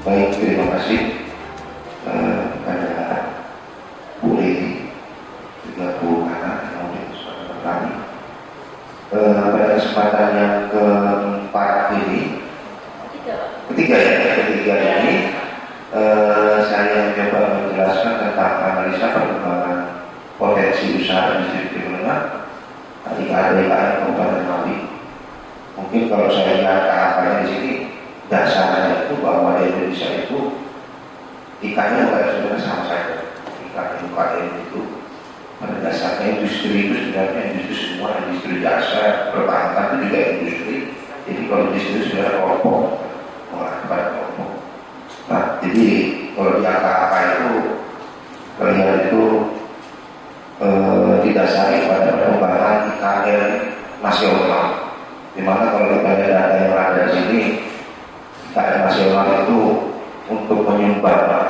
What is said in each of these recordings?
Baik, terima kasih kepada Bu Lady, juga Bu Ana, yang sudah kami. Pada kesempatan yang keempat ini, ketiga ini, saya mencoba menjelaskan tentang analisa perkembangan potensi usaha industri menengah ketika ada IKN Kabupaten Ngawi. Mungkin kalau saya lihat angkanya di sini, dasarnya itu bahwa di Indonesia itu IKN sebenarnya sama saja. IKN itu pada dasarnya industri itu sebenarnya industri semua, industri jasa, perbankan itu juga industri. Jadi kalau industri sebenarnya kelompok, mengarah pada kelompok. Nah, jadi kalau di angka-angka itu kalian itu didasari pada perkembangan IKN nasional. Dimana kalau kita lihat data yang ada di sini, IKN nasional itu untuk menyumbang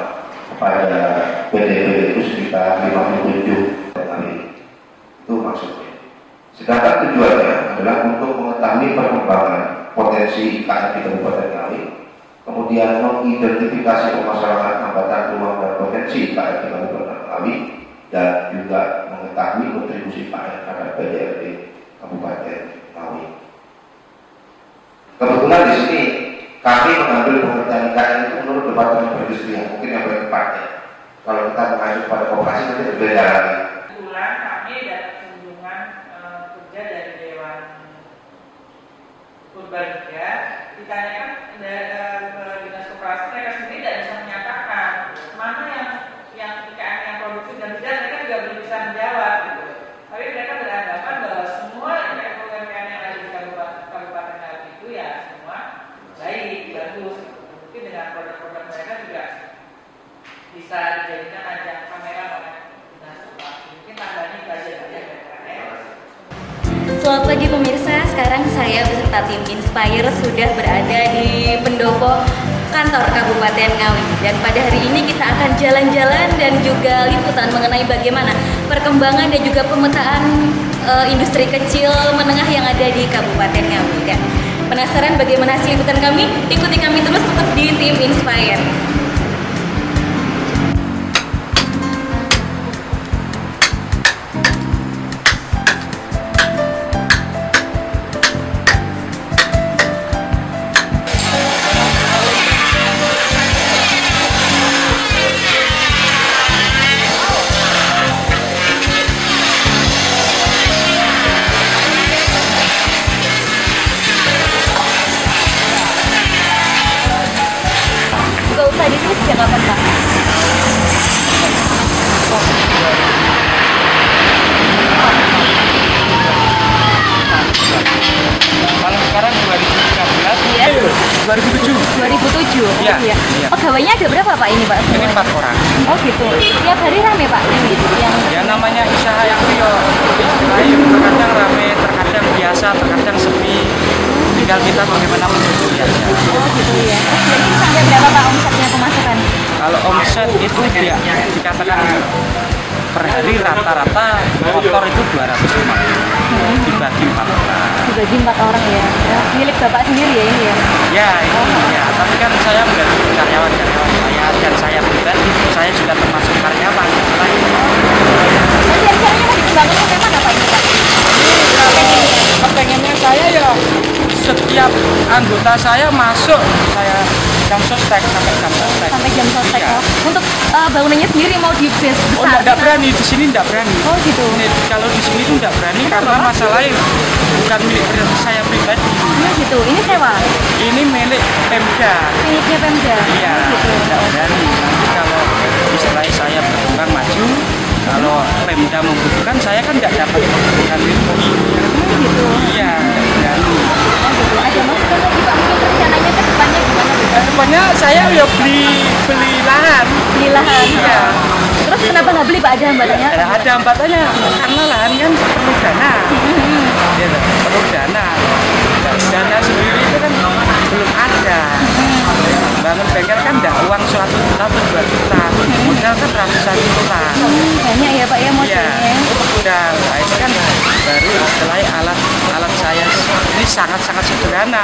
kepada PDB itu sekitar 57 kali. Itu maksudnya. Sedangkan tujuannya adalah untuk mengetahui perkembangan potensi IKN di Kabupaten Ngawi, kemudian mengidentifikasi permasalahan hambatan peluang dan potensi IKN di Kabupaten Ngawi, dan juga mengetahui kontribusi IKN terhadap PDRB Kabupaten Ngawi. Kebetulan di sini kami mengambil pengertian IKN itu menurut Departemen Perindustrian, mungkin yang paling tepatnya. Kalau kita mengacu pada koperasi nanti berbeda lagi. Kebetulan kami dapat kunjungan kerja dari Dewan Purbalingga. Ditanyakan ke dinas koperasi, mereka sendiri tidak bisa menyatakan mana yang IKN yang produktif dan tidak, mereka juga belum bisa menjawab gitu. Tapi mereka beranggapan bahwa semua UMKM yang ada di Kabupaten Ngawi itu ya semua baik, bagus. Mungkin dengan produk-produk mereka juga bisa dijadikan ajang pameran oleh dinas koperasi. Mungkin tambahnya itu aja ya. Selamat pagi pemirsa, sekarang saya beserta tim Inspire sudah berada di pendopo kantor Kabupaten Ngawi. Dan pada hari ini kita akan jalan-jalan dan juga liputan mengenai bagaimana perkembangan dan juga pemetaan industri kecil menengah yang ada di Kabupaten Ngawi. Dan penasaran bagaimana hasil liputan kami? Ikuti kami terus tetap di tim Inspire. Di sini sejak kapan Pak? Kalau sekarang 2013, ya? 2007. 2007? Iya. Oh, iya. Iya. Pegawainya ada berapa Pak ini Pak? Ini 4 orang. Oh gitu. Tiap hari rame Pak yang Ya namanya usaha yang yo istilahnya terkadang rame, terkadang biasa, terkadang sepi. Tinggal kita bagaimana menyusul aja. Oh gitu ya. Jadi sampai berapa Pak omsetnya pemasukan? Kalau omset itu dia dikatakan per hari rata-rata motor itu 250 dibagi 4 orang. Dibagi 4 orang ya. Milik Bapak sendiri ya ini ya? Ya ini ya, tapi kan saya menjadi karyawan-karyawan saya dan saya pribadi, saya juga termasuk karyawan. Nanti rencananya mau dibangun sampai mana Pak ini Pak? Kepengennya saya ya setiap anggota saya masuk, saya jam sostek sampai jam sostek. Sampai jam sostek. Iya. Oh. Untuk bangunannya sendiri mau dibesar? Oh enggak berani, di sini enggak berani. Oh gitu. Kalau di sini tuh enggak berani karena masalahnya bukan milik saya pribadi. Oh gitu, ini sewa? Ini milik Pemda. Miliknya Pemda? Iya, Oh, gitu. enggak berani. Nanti kalau istilahnya saya berkembang maju, kalau Pemda membutuhkan, saya kan enggak dapat bukan milik ini. Oh gitu. Iya, enggak berani. Oh gitu. Ada masukan lagi Pak? Mungkin rencananya ke depannya gimana? Pokoknya saya ya beli lahan. Beli lahan. Iya. Terus kenapa nggak beli Pak? Ada hambatannya? Ada hambatannya karena lahan kan perlu dana. Ya, perlu dana. Dana sendiri itu kan belum ada. Bangun bengkel kan enggak uang 100 juta atau 2 juta. Modal kan ratusan juta. Banyak ya Pak ya modalnya. Iya, modal. Nah, itu kan baru setelah alat saya ini sangat-sangat sederhana. sederhana.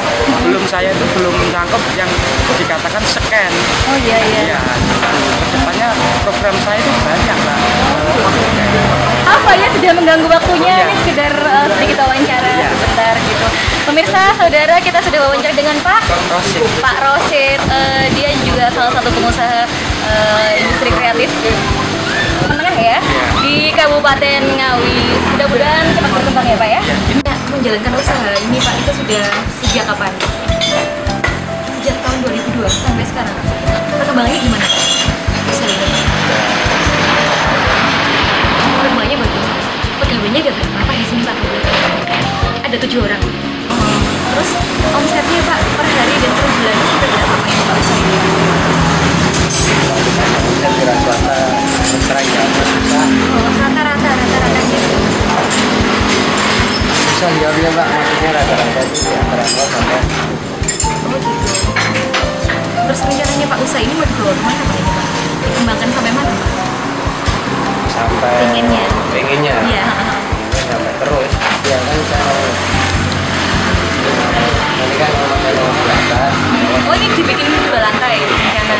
Saya itu belum menangkap yang dikatakan scan. Oh iya. Ya, kedepannya program saya itu banyak lah. Apa ya, sudah mengganggu waktunya, ini sekedar sedikit wawancara sebentar gitu. Pemirsa, saudara, kita sudah wawancara dengan Pak Rosid. Dia juga salah satu pengusaha industri kreatif menengah ya di Kabupaten Ngawi. Mudah-mudahan cepat berkembang ya Pak ya. Menjalankan usaha ini Pak itu sudah sejak kapan? Sejak tahun 2002 sampai sekarang. Perkembangannya gimana Pak? Usaha ini? Perkembangannya bagus. Pegawainya ada berapa Pak di sini Pak? Ada 7 orang. Terus omsetnya Pak per hari dan per bulan itu berapa Pak yang Pak usaha ini? Saya kira swasta berseragam susah. Rata-ratanya. Susah jawabnya Mbak, maksudnya rata-rata itu antara 0 sampai. Oh gitu. Terus rencananya Pak usaha ini mau dibawa kemana Pak ini Pak? Dikembangkan sampai mana Pak? Sampai pengennya. Iya. Sampai terus. Ya kan kalau nanti kan kalau pakai lantai. Oh ini dibikin 2 lantai rencana.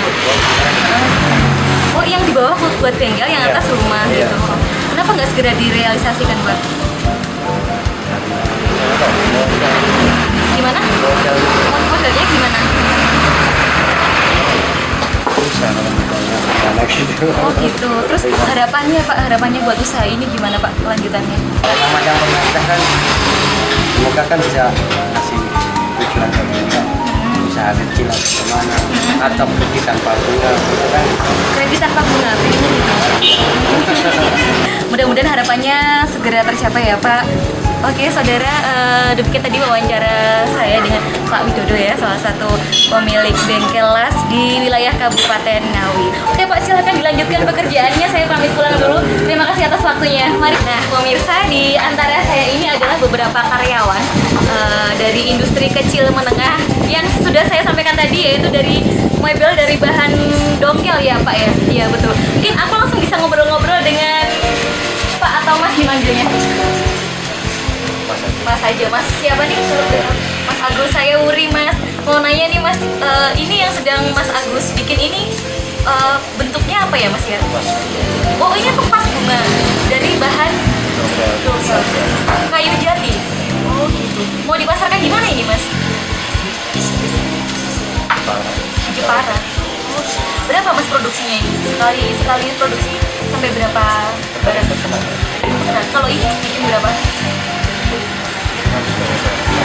Oh yang di bawah buat bengkel, yang atas rumah gitu. Kenapa nggak segera direalisasikan Pak? Gimana? Modelnya gimana? Susah kalau misalnya sana gitu. Oh gitu. Terus harapannya buat usaha ini gimana Pak kelanjutannya? Namanya pemerintah kan semoga kan bisa ngasih tujuan ke mereka. Usaha kecil atau kemana, atau kredit tanpa bunga gitu kan. Kredit tanpa bunga, pengennya gitu. Mudah-mudahan harapannya segera tercapai ya Pak. Oke saudara, demikian tadi wawancara saya dengan Pak Widodo ya, salah satu pemilik bengkel las di wilayah Kabupaten Ngawi. Oke Pak, silakan dilanjutkan pekerjaannya, saya pamit pulang dulu. Terima kasih atas waktunya. Mari. Nah pemirsa, di antara saya ini adalah beberapa karyawan dari industri kecil menengah yang sudah saya sampaikan tadi, yaitu dari mebel dari bahan dongkel ya Pak ya. Iya betul. Mungkin aku langsung bisa ngobrol-ngobrol dengan Pak atau Mas dimanggilnya? Mas aja, Mas siapa nih? Mas Agus, saya Wuri Mas. Mau nanya nih Mas, ini yang sedang Mas Agus bikin ini bentuknya apa ya Mas ya? Oh ini pempas bunga dari bahan dongkel, kayu jati. Oh gitu. Mau dipasarkan gimana ini Mas? Di Jepara. Oh, berapa Mas produksinya ini? Sekali produksi sampai berapa barang? Nah, kalau ini bikin berapa?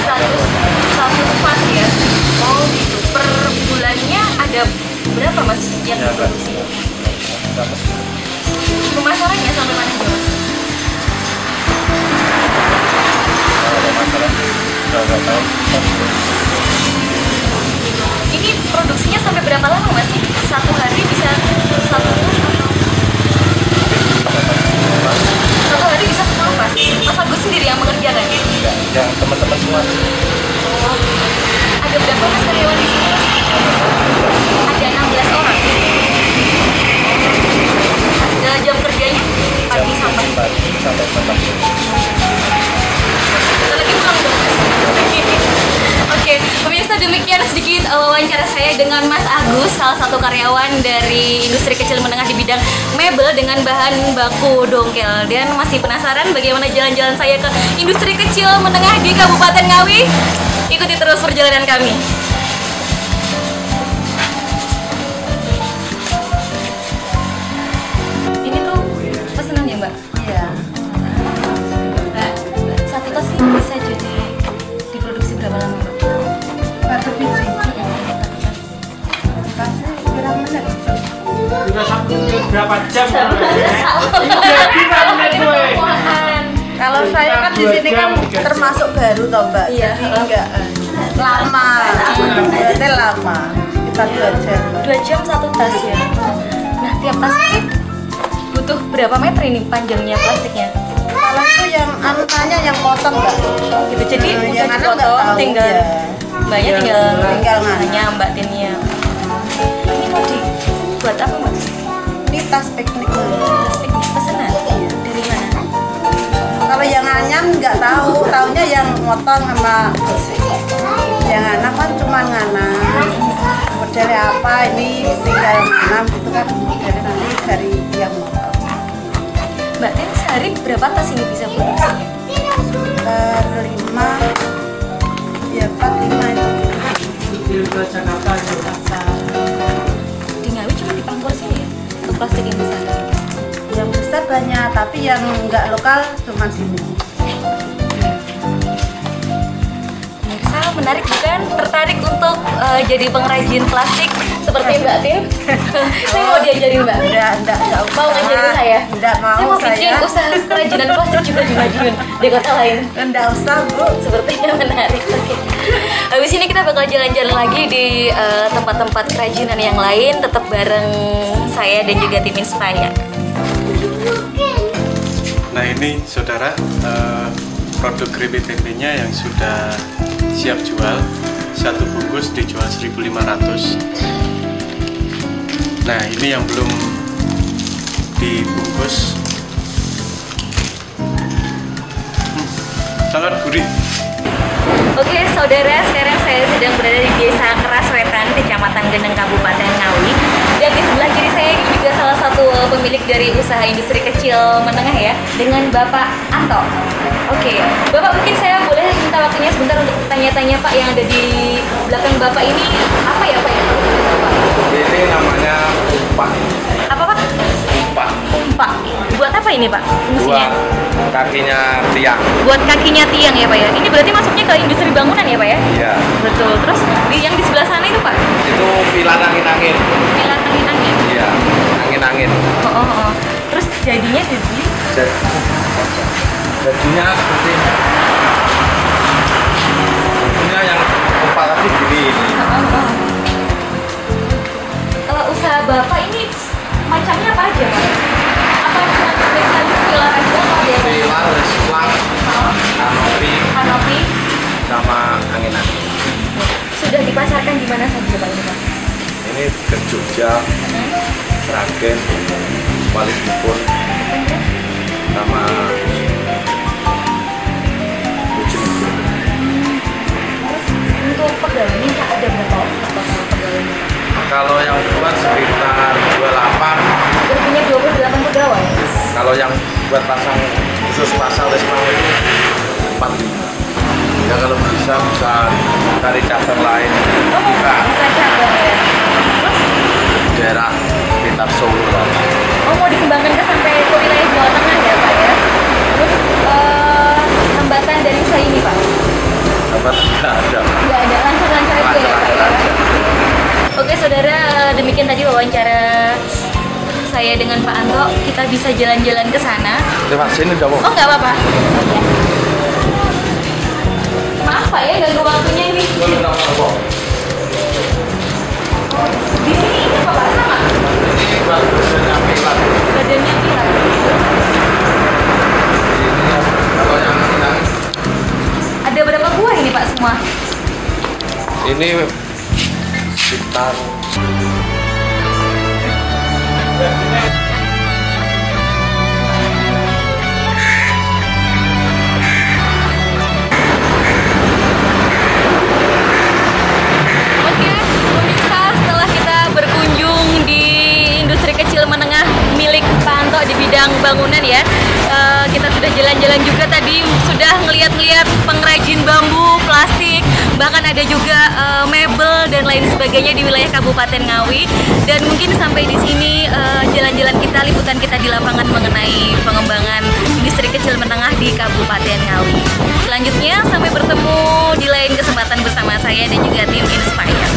100 Mas ya? Oh gitu. Per bulannya ada berapa Mas yang diproduksi? Pemasarannya sampai mana aja Mas? Ini produksinya sampai berapa lama Mas? Satu hari bisa 1 satu hari bisa 10 Mas? Mas Agus sendiri yang mengerjakan? Yang teman-teman semua. Oh, ada berapa Mas karyawan di sini? Ada 16 orang. Ada jam kerjanya pagi sampai petang. Kita lagi pulang dong Mas. Oke, pemirsa, demikian sedikit wawancara saya dengan Mas Agus, salah satu karyawan dari industri kecil menengah di bidang mebel dengan bahan baku dongkel. Dan masih penasaran bagaimana jalan-jalan saya ke industri kecil menengah di Kabupaten Ngawi? Ikuti terus perjalanan kami. Ini tuh pesanan ya Mbak? Iya. Nah, satu tas ini bisa jadi diproduksi berapa lama Mbak? Satu biji. Kasih berapa menit? Udah sampai berapa jam? Kalau saya kan di sini kan termasuk baru toh Mbak. Iya. Jadi enggak lama. Berarti lama. Kita 2 jam. 2 jam satu tas ya. Nah, tiap tas ini butuh berapa meter ini panjangnya plastiknya? Kalau itu yang anaknya yang potong Mbak. Gitu. Jadi yang udah anak nggak dipotong, tahu, tinggal ya. Mbaknya Tinggal nanya Mbak Tinnya. Ini mau dibuat apa Mbak? Ini tas piknik. Tas piknik pesanan dari mana? Kalau yang anyam nggak tahu, taunya yang motong sama gosip. Yang anak kan cuma nganam. Model apa ini tinggal nganam gitu kan. Jadi nanti dari yang motong. Mbak Tin, sehari berapa tas ini bisa produksinya? 5, ya 4-5 itu. Di Ngawi cuma di Pangkor sini ya? Untuk plastik yang besar? Yang besar banyak, tapi yang nggak lokal cuma sini. Pemirsa, menarik bukan? Tertarik untuk jadi pengrajin plastik seperti Mbak Tin? Saya mau diajarin Mbak. Enggak Mau ngajarin saya? Enggak mau Saya mau bikin usaha kerajinan plastik juga di Madiun, di kota lain. Enggak usah, Bu. Sepertinya menarik. Oke. Habis ini kita bakal jalan-jalan lagi di tempat-tempat kerajinan yang lain, tetap bareng saya dan juga tim Inspire. Nah ini saudara, produk keripik tempenya yang sudah siap jual. Satu bungkus dijual 1.500. Nah ini yang belum dibungkus. Sangat gurih. Oke saudara, sekarang saya sedang berada di Desa Keraswetan, Kecamatan Geneng, Kabupaten Ngawi. Dan di sebelah kiri saya ini juga salah satu pemilik dari usaha industri kecil menengah ya, dengan Bapak Anto. Oke, Bapak mungkin saya boleh minta waktunya sebentar untuk tanya-tanya Pak, yang ada di belakang Bapak ini apa ya Pak? Ini namanya umpak. Apa Pak? Umpak. Umpak. Buat apa ini Pak fungsinya? Buat kakinya tiang. Buat kakinya tiang ya Pak ya? Ini berarti masuknya ke industri bangunan ya Pak ya? Iya. Betul. Terus yang di sebelah sana itu Pak? Itu pilar angin-angin. Pilar angin-angin. Iya, angin-angin. Oh. Terus jadinya Jadinya seperti ini. Jadinya yang umpak tadi gini. Kalau usaha Bapak ini macamnya apa aja Pak? Apa cuma spesialis pilar aja atau ada yang lain? Pilar, reslang, Kanopi. sama angin-angin. Sudah dipasarkan di mana saja Pak ini Pak? Ini ke Jogja, Sragen, Walisipun, sama Bojonegoro. Terus untuk pegawainya Pak ada berapa orang total pegawainya Pak? Kalau yang buat sekitar 28. Udah punya 28 pegawai? Kalau yang buat pasang khusus pasang reslang itu 45. Ya kalau bisa cari cabang lain. Oh, Buka buka cabang ya? Terus? daerah sekitar Solo lah. Oh, mau dikembangkan ke sampai ke wilayah Jawa Tengah ya Pak ya? Terus hambatan dari usaha ini Pak? Dapat tidak ada. Nggak ada, lancar-lancar aja ya Pak ya? Oke saudara, demikian tadi wawancara saya dengan Pak Anto. Kita bisa jalan-jalan ke sana. Lewat sini nggak mau? Oh nggak apa-apa. Ya. Maaf Pak ya, ganggu waktunya ini. Di sini ini apa Pak? Sama? Ini buat badannya pilar. Badannya pilar. Kalau yang Ada berapa buah ini Pak semua? ini sekitar di bidang bangunan ya. Kita sudah jalan-jalan juga tadi, sudah ngeliat-ngeliat pengrajin bambu, plastik, bahkan ada juga mebel dan lain sebagainya di wilayah Kabupaten Ngawi. Dan mungkin sampai di sini jalan-jalan kita, liputan kita di lapangan mengenai pengembangan industri kecil menengah di Kabupaten Ngawi. Selanjutnya sampai bertemu di lain kesempatan bersama saya dan juga tim Inspire.